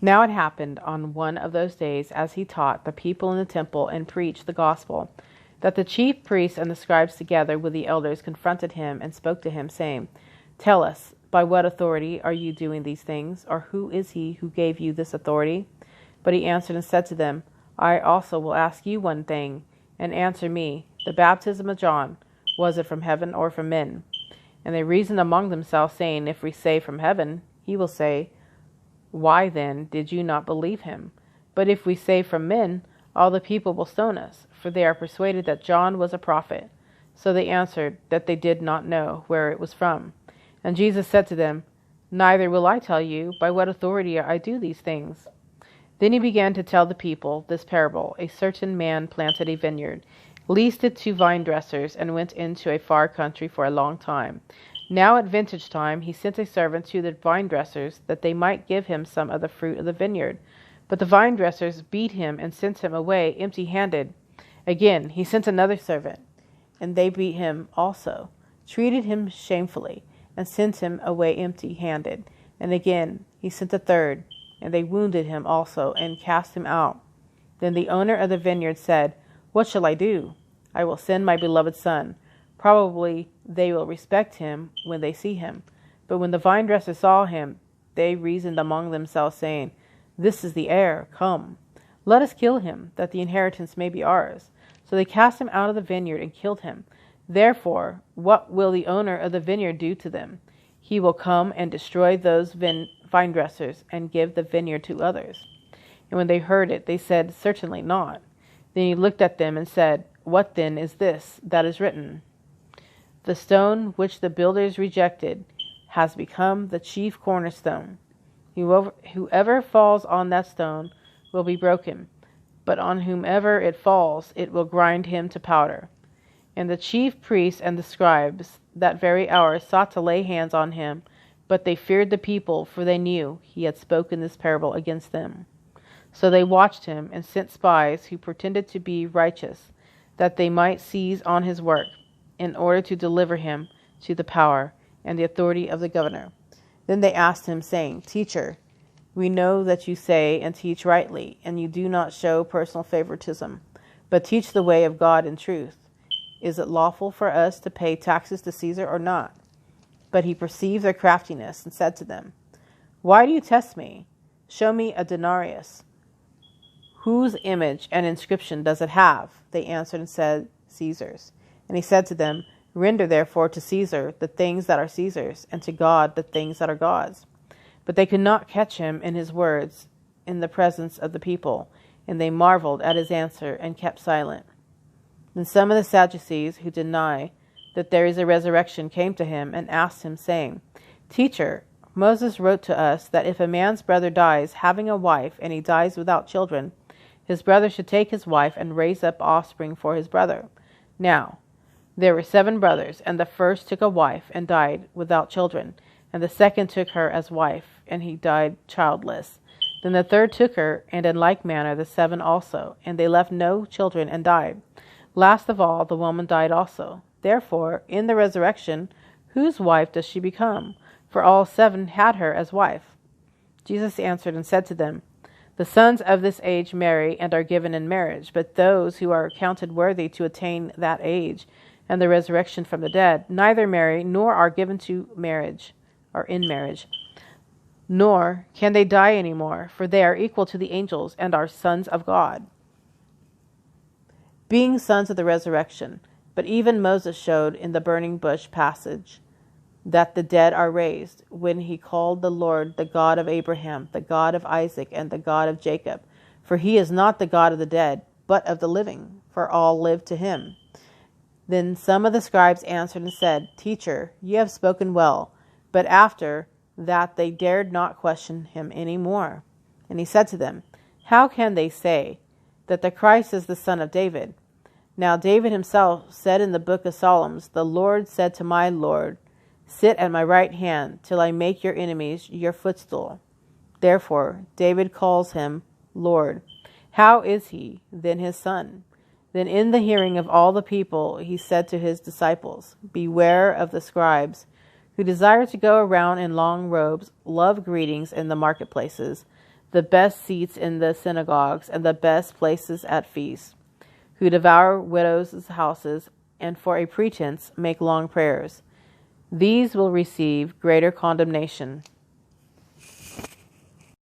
Now it happened on one of those days, as he taught the people in the temple and preached the gospel, that the chief priests and the scribes together with the elders confronted him and spoke to him, saying, "Tell us, by what authority are you doing these things? Or who is he who gave you this authority?" But he answered and said to them, "I also will ask you one thing, and answer me. The baptism of John, was it from heaven or from men?" And they reasoned among themselves, saying, "If we say from heaven, he will say, why then did you not believe him? But if we say from men, all the people will stone us, for they are persuaded that John was a prophet." So they answered that they did not know where it was from. And Jesus said to them, "Neither will I tell you by what authority I do these things." Then he began to tell the people this parable. A certain man planted a vineyard, leased it to vine dressers, and went into a far country for a long time. Now at vintage time he sent a servant to the vine dressers, that they might give him some of the fruit of the vineyard. But the vine dressers beat him and sent him away empty-handed. Again he sent another servant, and they beat him also, treated him shamefully, and sent him away empty-handed. And again he sent a third, and they wounded him also, and cast him out. Then the owner of the vineyard said, "What shall I do? I will send my beloved son. Probably they will respect him when they see him." But when the vine dressers saw him, they reasoned among themselves, saying, "This is the heir. Come, let us kill him, that the inheritance may be ours." So they cast him out of the vineyard and killed him. Therefore, what will the owner of the vineyard do to them? He will come and destroy those vine dressers and give the vineyard to others. And when they heard it, they said, "Certainly not." Then he looked at them and said, "What then is this that is written? The stone which the builders rejected has become the chief cornerstone. Whoever falls on that stone will be broken, but on whomever it falls, it will grind him to powder." And the chief priests and the scribes that very hour sought to lay hands on him, but they feared the people, for they knew he had spoken this parable against them. So they watched him and sent spies who pretended to be righteous, that they might seize on his work, in order to deliver him to the power and the authority of the governor. Then they asked him, saying, "Teacher, we know that you say and teach rightly, and you do not show personal favoritism, but teach the way of God in truth. Is it lawful for us to pay taxes to Caesar or not?" But he perceived their craftiness and said to them, "Why do you test me? Show me a denarius. Whose image and inscription does it have?" They answered and said, "Caesar's." And he said to them, "Render therefore to Caesar the things that are Caesar's, and to God the things that are God's." But they could not catch him in his words in the presence of the people, and they marveled at his answer and kept silent. Then some of the Sadducees, who deny that there is a resurrection, came to him and asked him, saying, "Teacher, Moses wrote to us that if a man's brother dies having a wife, and he dies without children, his brother should take his wife and raise up offspring for his brother. Now, there were 7 brothers, and the first took a wife and died without children, and the second took her as wife, and he died childless. Then the third took her, and in like manner the 7 also, and they left no children and died. Last of all, the woman died also. Therefore, in the resurrection, whose wife does she become? For all 7 had her as wife." Jesus answered and said to them, "The sons of this age marry and are given in marriage, but those who are counted worthy to attain that age and the resurrection from the dead neither marry nor are given to marriage or in marriage, nor can they die any more, for they are equal to the angels and are sons of God, being sons of the resurrection. But even Moses showed in the burning bush passage that the dead are raised, when he called the Lord the God of Abraham, the God of Isaac, and the God of Jacob. For he is not the God of the dead, but of the living, for all live to him." Then some of the scribes answered and said, "Teacher, you have spoken well." But after that they dared not question him any more. And he said to them, "How can they say that the Christ is the son of David? Now David himself said in the book of Psalms, 'The Lord said to my Lord, sit at my right hand till I make your enemies your footstool.' Therefore David calls him Lord. How is he then his son?" Then in the hearing of all the people he said to his disciples, "Beware of the scribes, who desire to go around in long robes, love greetings in the marketplaces, the best seats in the synagogues, and the best places at feasts, who devour widows' houses, and for a pretense make long prayers. These will receive greater condemnation.